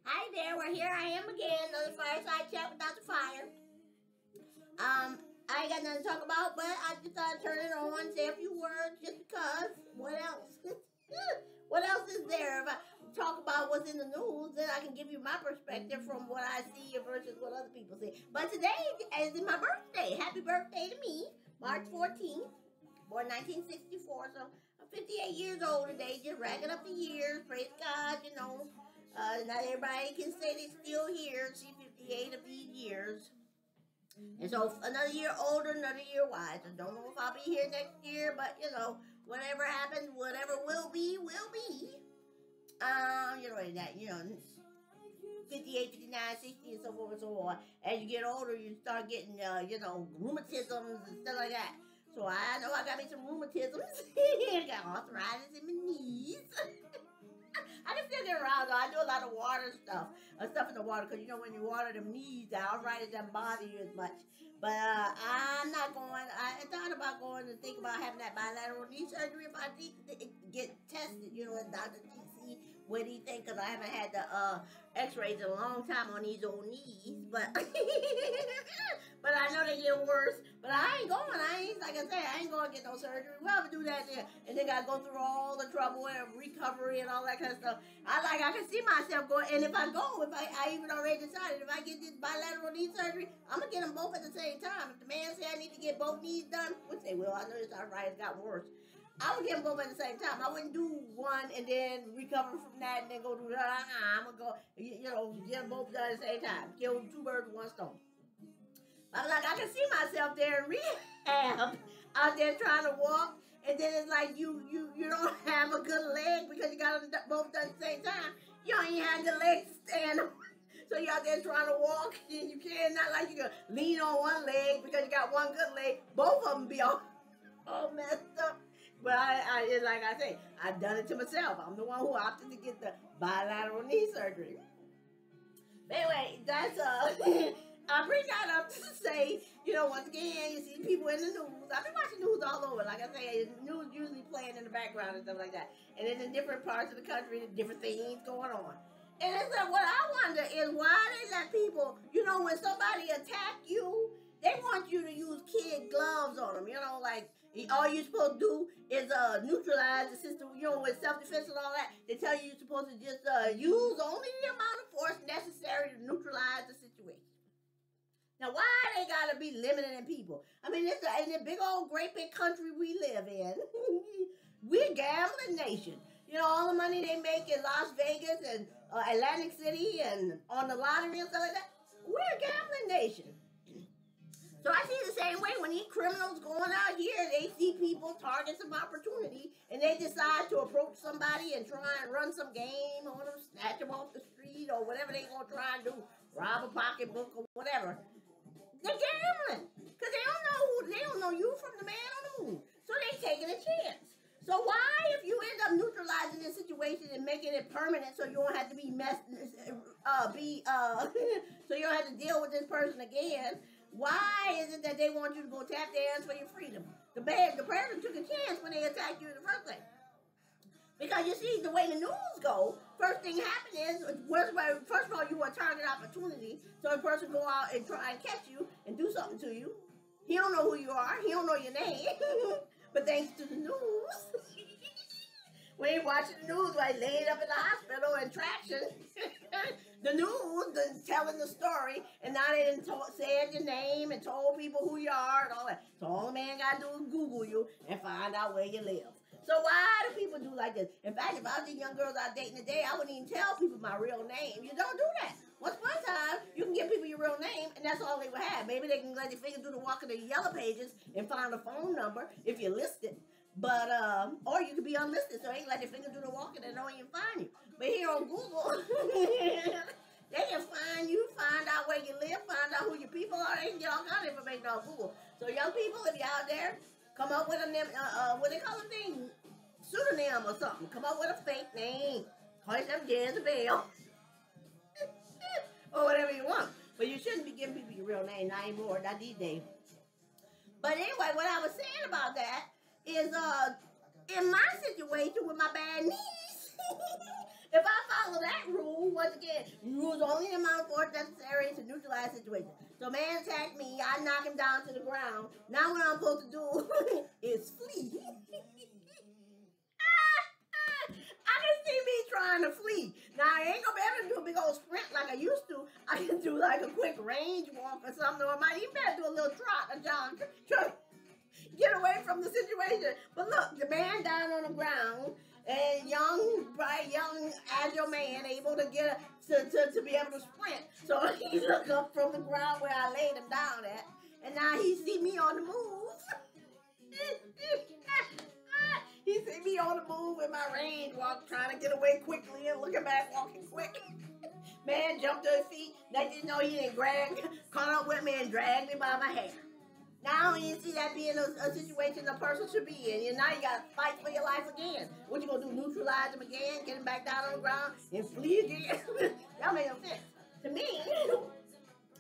Hi there, well here I am again, another fireside chat with Dr. Fire. I ain't got nothing to talk about, but I just thought I'd turn it on, say a few words just because. What else? What else is there? If I talk about what's in the news, then I can give you my perspective from what I see versus what other people see. But today is my birthday. Happy birthday to me, March 14th, born 1964, so I'm 58 years old today, just racking up the years. Praise God, you know. Not everybody can say they're still here. See, 58 of these years. And so another year older, another year wiser. Don't know if I'll be here next year, but you know, whatever happens, whatever will be, will be. You know that, you know, 58, 59, 60, and so forth and so on. As you get older, you start getting, you know, rheumatisms and stuff like that. So I know I got me some rheumatisms. I got arthritis in my knees. I can still get around though. I do a lot of water stuff in the water, because you know when you water them knees down, right, it doesn't bother you as much. But I'm not going. I thought about going to think about having that bilateral knee surgery if I get tested, you know, at Dr. TC, what do you think? Because I haven't had the x-rays in a long time on these old knees, but but I know they get worse. But I ain't going. Like I said, I ain't going to get no surgery. We'll have to do that there, and then gotta go through all the trouble and recovery and all that kind of stuff. I can see myself going, and if I even already decided, if I get this bilateral knee surgery, I'm gonna get them both at the same time. If the man say I need to get both knees done, which they will, I know this arthritis got worse, I would get them both at the same time. I wouldn't do one and then recover from that and then go do that. I'm gonna go, you know, get them both done at the same time. Kill two birds with one stone. I'm like, I can see myself there in rehab, out there trying to walk, and then it's like you don't have a good leg because you got them both done at the same time. You don't even have the legs to stand on. So you're out there trying to walk, and you can't, not like you can lean on one leg because you got one good leg. Both of them be all messed up. But I like I say, I've done it to myself. I'm the one who opted to get the bilateral knee surgery. But anyway, that's I bring that up to say, you know, once again, you see people in the news. I've been watching news all over. Like I say, news usually playing in the background and stuff like that. And then in different parts of the country, different things going on. And it's like, what I wonder is why they let people, you know, when somebody attack you, they want you to use kid gloves on them. You know, like all you're supposed to do is neutralize the system, you know, with self-defense and all that. They tell you you're supposed to just use only the amount of force necessary to neutralize the situation. Now, why they gotta be limiting people? I mean, in the big old great big country we live in, we're a gambling nation. You know, all the money they make in Las Vegas and Atlantic City and on the lottery and stuff like that, we're a gambling nation. So I see the same way when these criminals going out here, they see people, target some opportunity, and they decide to approach somebody and try and run some game on them, snatch them off the street or whatever they gonna try and do, rob a pocketbook or whatever. They're gambling because they don't know you from the man on the moon. So they taking a chance. So why, if you end up neutralizing this situation and making it permanent, so you don't have to be so you don't have to deal with this person again? Why is it that they want you to go tap dance for your freedom? The person took a chance when they attacked you in the first place. Because you see, the way the news go, first thing happened is, first of all, you want target opportunity, so a person go out and try and catch you and do something to you. He don't know who you are. He don't know your name. But thanks to the news, we ain't watching the news like laid up in the hospital and traction. The news telling the story, and now they done said your name and told people who you are and all that. So all the man got to do is Google you and find out where you live. So why do people do like this? In fact, if I was these young girls out dating today, I wouldn't even tell people my real name. You don't do that. Once upon a time, you can give people your real name, and that's all they would have. Maybe they can let their finger through the walk of the yellow pages and find a phone number if you're listed. But, or you could be unlisted, so they can let their finger through the walk and they don't even find you. But here on Google, they can find you, find out where you live, find out who your people are. They can get all kinds of information on Google. So young people, if you're out there, come up with a what they call them thing, pseudonym or something. Come up with a fake name. Call yourself Jezebel. Or whatever you want. But you shouldn't be giving people your real name, not anymore, not these days. But anyway, what I was saying about that is, in my situation with my bad knees, if I follow that rule, once again, use only the amount of force necessary to neutralize the situation. So man attacked me, I knock him down to the ground. Now what I'm supposed to do is flee. I can see me trying to flee. Now I ain't gonna be able to do a big old sprint like I used to. I can do like a quick range walk or something, or I might even better do a little trot, a jog, try to get away from the situation. But look, the man down on the ground, and young, bright, young, agile man able to get to be able to sprint. So he looked up from the ground where I laid him down at, and now he see me on the move. He see me on the move in my range walk, trying to get away quickly and looking back, walking quick. Man jumped to his feet. Next thing you know, he didn't caught up with me and dragged me by my hair. Now you see that being a situation a person should be in. And now you got to fight for your life again. What you going to do, neutralize him again, get him back down on the ground, and flee again? That makes no sense. To me,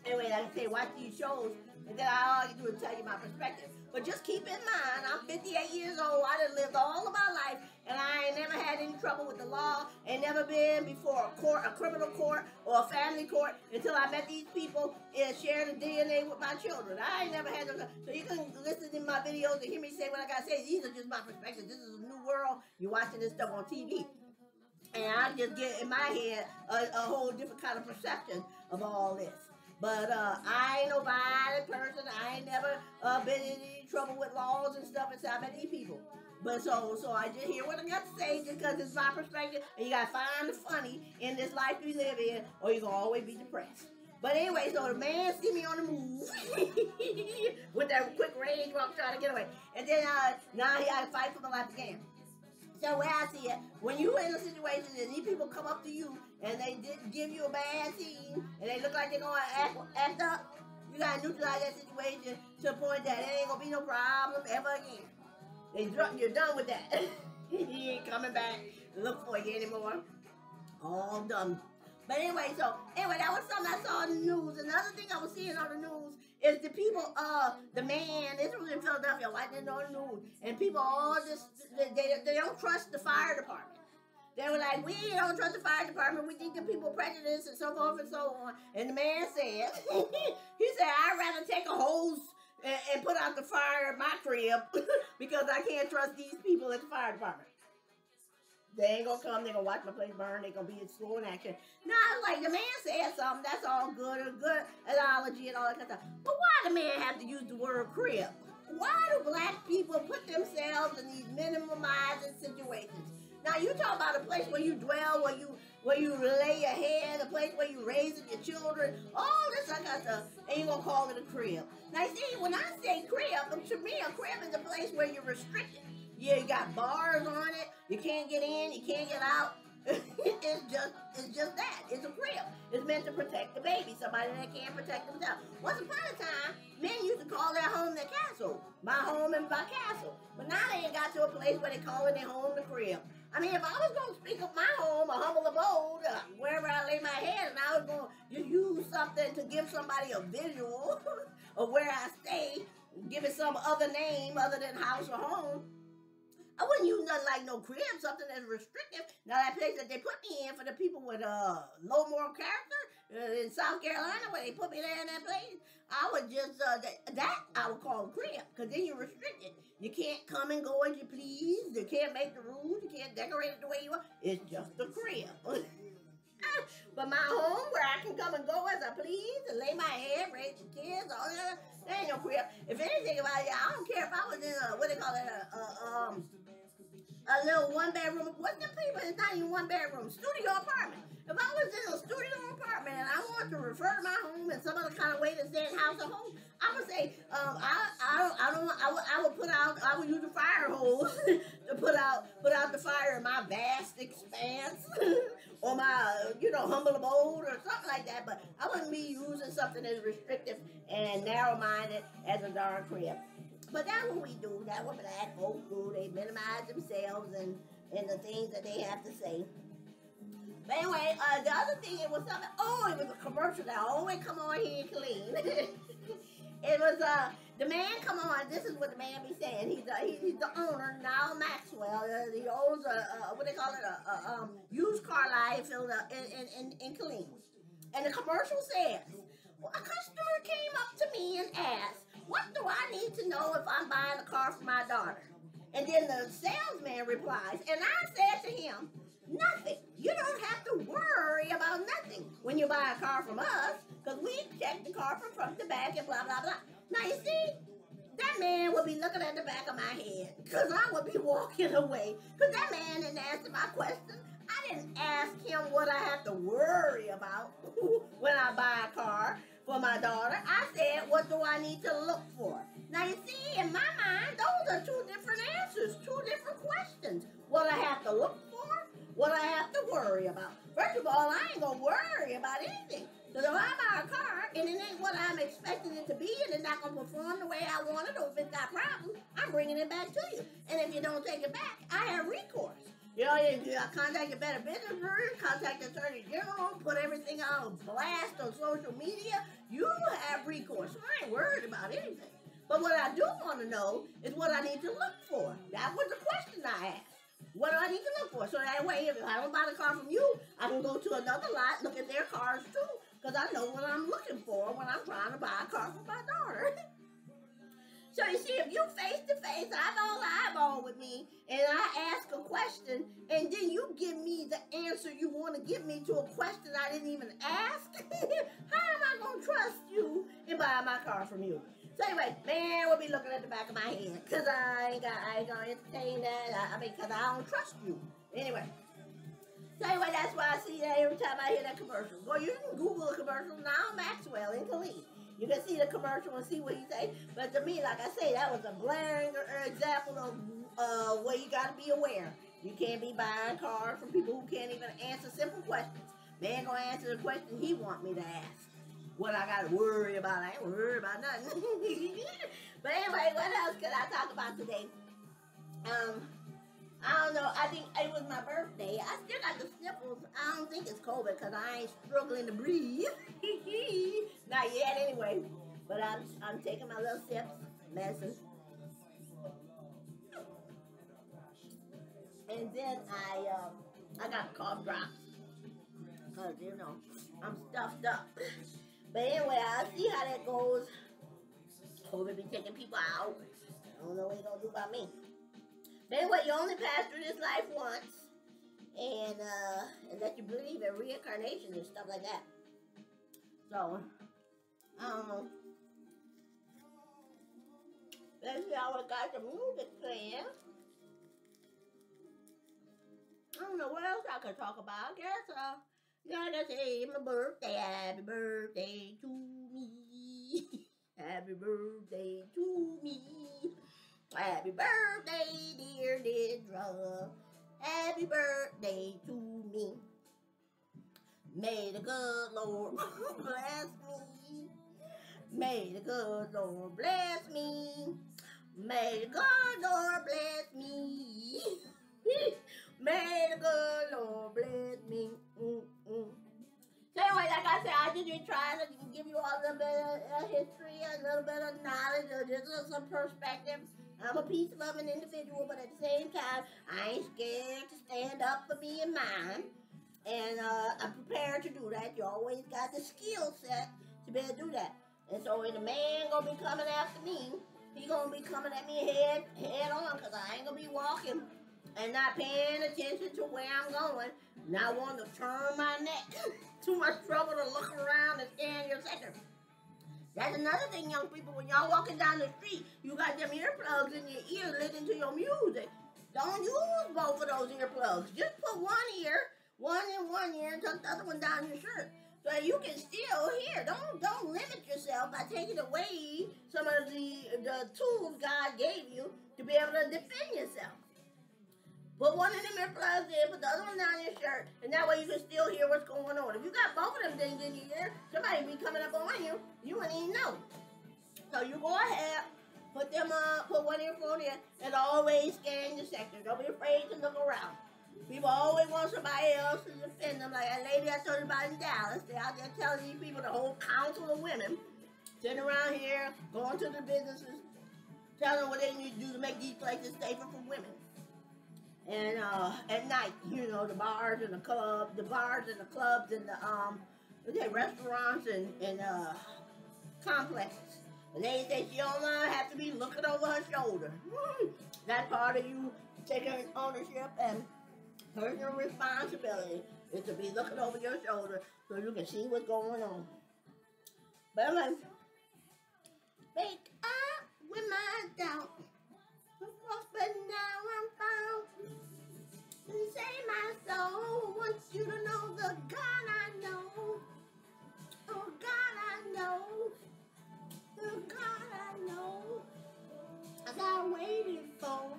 anyway, like I say, watch these shows, and then all I can do is tell you my perspective. But just keep in mind, I'm 58 years old. I done lived all of my life, and I ain't never had any trouble with the law. Ain't never been before a court, a criminal court, or a family court until I met these people and shared the DNA with my children. I ain't never had no. So you can listen to my videos and hear me say what I gotta say. These are just my perspectives. This is a new world. You're watching this stuff on TV. And I just get in my head a whole different kind of perception of all this. But I ain't no violent person. I ain't never been in any trouble with laws and stuff until I met these people. But so I just hear what I got to say just because it's my perspective. And you got to find the funny in this life we live in, or you're going to always be depressed. But anyway, so the man see me on the move with that quick range walk trying to get away. And then now he got to fight for my life again. So where I see it, when you in a situation and these people come up to you and they give you a bad scene and they look like they're going to act up, you got to neutralize that situation to the point that it ain't going to be no problem ever again. You're done with that. He ain't coming back to look for you anymore. All done. But anyway, that was something I saw in the news. Another thing I was seeing on the news is the people, the man, this was in Philadelphia, watching it on the news, and people all just, they don't trust the fire department. They were like, we don't trust the fire department, we think the people prejudice and so forth and so on. And the man said, he said, I'd rather take a hose and put out the fire at my crib because I can't trust these people at the fire department. They ain't gonna come, they gonna watch my place burn, they gonna be in slow in action. Now, like, the man said something, that's all good, a good analogy and all that kind of stuff. But why the man have to use the word crib? Why do black people put themselves in these minimizing situations? Now, you talk about a place where you dwell, where you lay your head, a place where you raising your children, all this kind of stuff, and you gonna call it a crib. Now, see, when I say crib, to me, a crib is a place where you're restricted. Yeah, you got bars on it. You can't get in. You can't get out. It's just that. It's a crib. It's meant to protect the baby. Somebody that can't protect themselves. Once upon a time, men used to call their home their castle. My home and my castle. But now they ain't got to a place where they call their home the crib. I mean, if I was going to speak of my home, a humble abode, wherever I lay my head, and I was going to use something to give somebody a visual of where I stay, give it some other name other than house or home, I wouldn't use nothing like no crib, something that's restrictive. Now, that place that they put me in for the people with low moral character in South Carolina, where they put me there in that place, I would just, that I would call a crib, because then you're restricted. You can't come and go as you please. You can't make the rules. You can't decorate it the way you want. It's just a crib. But my home, where I can come and go as I please, and lay my head, raise the kids, all that, there ain't no crib. If anything about it, I don't care if I was in a, what they call it, a little one-bedroom. What's the people? It's not even one-bedroom. Studio apartment. If I was in a studio apartment and I wanted to refer to my home in some other kind of way to say house or home, I would say I would use a fire hose to put out the fire in my vast expanse or my humble abode or something like that. But I wouldn't be using something as restrictive and narrow-minded as a darn crib. But that's what we do. That's what black folks do. They minimize themselves and the things that they have to say. But anyway, the other thing, it was something, it was a commercial that always come on here and clean. It was the man. Come on, this is what the man be saying. He's the owner now, Maxwell. He owns what they call it a used car lot in Killeen. And the commercial says, well, a customer came up to me and asked, "What do I need to know if I'm buying a car for my daughter?" And then the salesman replies, and I said to him, "Nothing. You don't have to worry about nothing when you buy a car from us, because we check the car from front to back and blah, blah, blah." Now, you see, that man would be looking at the back of my head, because I would be walking away, because that man didn't answer my question. I didn't ask him what I have to worry about when I buy a car for my daughter. I said, what do I need to look for? Now, you see, in my mind, those are two different answers, two different questions. What I have to look for, what I have to worry about. First of all, I ain't going to worry about anything. Because if I buy a car and it ain't what I'm expecting it to be and it's not going to perform the way I want it, or if it's got problems, I'm bringing it back to you. And if you don't take it back, I have recourse. You know, you contact a Better Business Bureau, contact the Attorney General, put everything on blast on social media. You have recourse. So I ain't worried about anything. But what I do want to know is what I need to look for. That was the question I asked. What do I need to look for? So that way, if I don't buy the car from you, I can go to another lot, look at their cars too, because I know what I'm looking for when I'm trying to buy a car for my daughter. So you see, if you face to face, eyeball to eyeball with me, and I ask a question, and then you give me the answer you want to give me to a question I didn't even ask, how am I going to trust you and buy my car from you? So anyway, man will be looking at the back of my head, because I ain't going to entertain that, because I don't trust you. Anyway. So anyway, that's why I see that every time I hear that commercial. Well, you can Google a commercial now, Maxwell in Killeen. You can see the commercial and see what he say. But to me, like I say, that was a blaring example of where you got to be aware. You can't be buying cars from people who can't even answer simple questions. Man gonna answer the question he want me to ask. What I got to worry about, I ain't worried about nothing. But anyway, what else could I talk about today? I don't know. I think it was my birthday. I still got the sniffles. I don't think it's COVID because I ain't struggling to breathe. Not yet, anyway. But I'm taking my little sips, medicine, and then I got cough drops because I'm stuffed up. But anyway, I'll see how that goes. COVID be taking people out. I don't know what he gonna do about me. But anyway, you only pass through this life once, and that you believe in reincarnation and stuff like that. So, I don't know. Let's see how we got the music playing. I don't know what else I could talk about. I guess, like I say, my birthday, happy birthday to me. Happy birthday to me. Happy birthday, dear Didra. Happy birthday to me. May the good Lord bless me. May the good Lord bless me. May the good Lord bless me. May the good Lord bless me. So anyway, like I said, I just been trying to give you all a little bit of history, a little bit of knowledge, or just some perspective. I'm a peace-loving individual, but at the same time, I ain't scared to stand up for me and mine. And I'm prepared to do that. You always got the skill set to be able to do that. And so when the man gonna be coming after me, he gonna be coming at me head on, because I ain't gonna be walking and not paying attention to where I'm going, not wanting to turn my neck. Too much trouble to look around and scan your sector. That's another thing, young people. When y'all walking down the street, you got them earplugs in your ear listening to your music. Don't use both of those earplugs. Just put one in one ear, and tuck the other one down your shirt, so you can still hear. Don't limit yourself by taking away some of the tools God gave you to be able to defend yourself. Put one of them earplugs in, put the other one down your shirt, and that way you can still hear what's going on. If you got both of them things in your ear, somebody be coming up on you, you wouldn't even know. So you go ahead, put one earphone in, and always scan your sector. Don't be afraid to look around. People always want somebody else to defend them. Like that lady I told you about in Dallas, they out there telling these people, the whole council of women, sitting around here, going to the businesses, telling them what they need to do to make these places safer for women. And at night, you know, the bars and the clubs and the restaurants and complexes. The lady said she don't have to be looking over her shoulder. That part of you taking ownership and personal responsibility is to be looking over your shoulder so you can see what's going on. But I'm like, wake up with my doubt. But now I'm found. And say my soul wants you to know the God I know. Oh God I know. The God I know. As I waited for.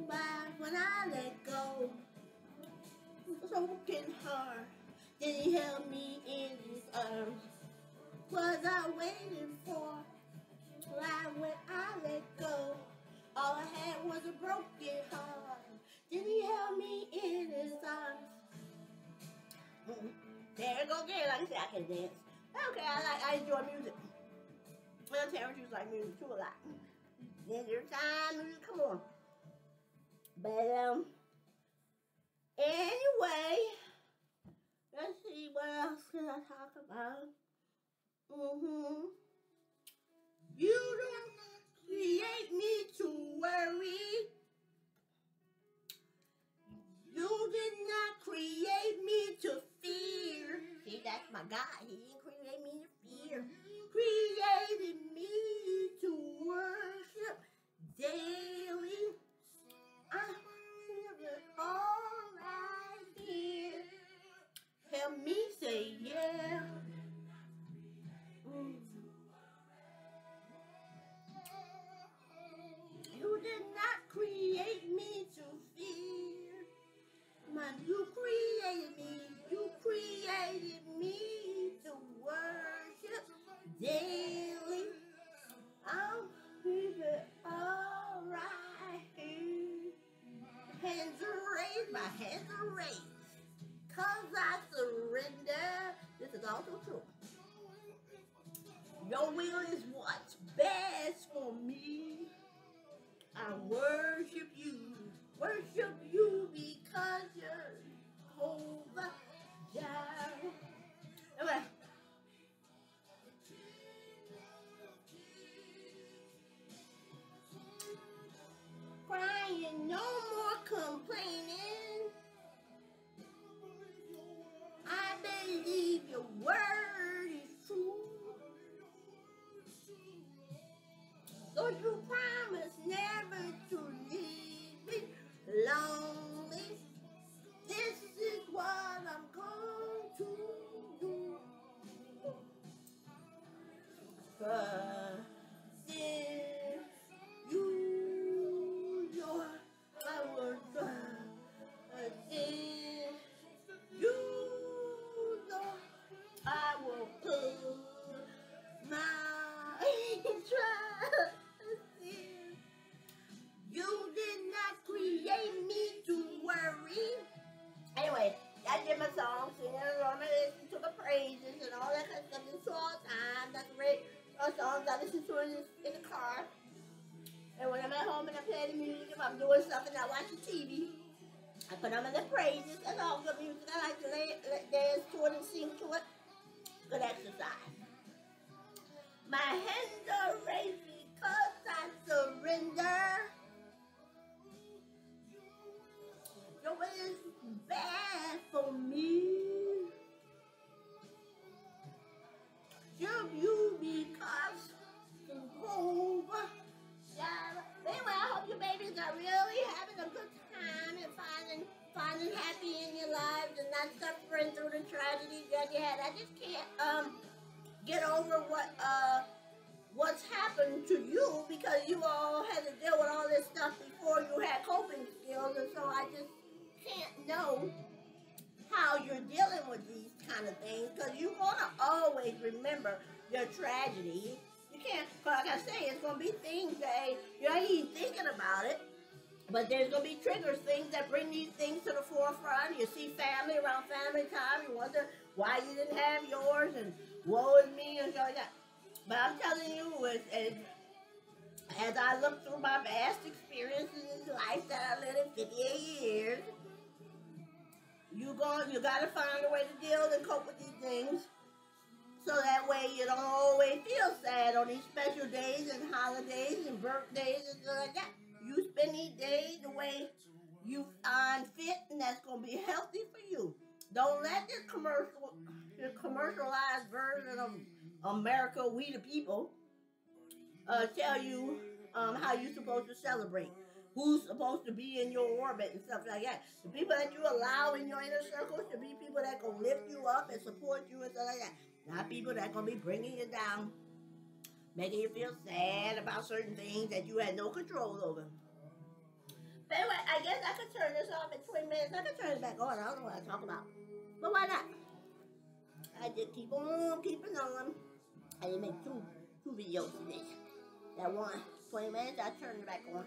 But when I let go. Broken heart. Did he help me in his arms? Was I waiting for? Right when I let go. All I had was a broken heart. Did he help me in his arms? There you go again. Like I said, I can dance. Okay, I enjoy music. Well, Terrence used to like music too a lot. Then there's time music, come on. But anyway, let's see what else can I talk about. You don't create me to worry. You did not create me to fear. See, that's my God. He didn't create me to fear. Created me to worship daily. I feel it all right here. Help me say yeah. You did not create me to fear. Man, you created me to worship daily. I'll keep it all right here. Hands are raised, my hands are raised. 'Cause I surrender. This is also true. Your will is what's best for me. I worship you because you're Jehovah Jireh. Anyway. Crying, no more complaining. I believe your word is true. Lord, you promised never to leave me lonely. This is what I'm going to do. But if you're my word, but if I will put my trust in. You did not create me to worry. Anyway, I did my song, singing along, I listened to the praises and all that kind of stuff. This all the time. That's great. Those songs I listen to in the car. And when I'm at home and I play the music, if I'm doing something, I watch the TV. I put them in the praises. That's all good music. I like to dance to it and sing to it. Good exercise. My hands are raised because I surrender. Your way is bad for me. Serve you because Jehovah Jireh. Anyway, I hope your babies are really having a good time and finding happy in your lives and not suffering through the tragedies that you had. I just can't get over what's happened to you because you all had to deal with all this stuff before you had coping skills, and so I just can't know how you're dealing with these kind of things because you're gonna always remember your tragedy. You can't, like I say, it's gonna be things that you ain't even thinking about it. But there's going to be triggers, things that bring these things to the forefront. You see family around family time. You wonder why you didn't have yours and woe is me and stuff like that. But I'm telling you, as I look through my vast experiences in life that I lived in 58 years, you gotta find a way to deal and cope with these things. So that way you don't always feel sad on these special days and holidays and birthdays and stuff like that. You spend these days the way you find fit, and that's gonna be healthy for you. Don't let this commercialized version of America, we the people, tell you how you're supposed to celebrate. Who's supposed to be in your orbit and stuff like that. The people that you allow in your inner circle should be people that gonna lift you up and support you and stuff like that. Not people that gonna be bringing you down, making you feel sad about certain things that you had no control over. But anyway, I guess I could turn this off in 20 minutes. I could turn it back on. I don't know what I talk about. But why not? I just keep on keeping on. I didn't make two videos today. That one, 20 minutes, I turned it back on.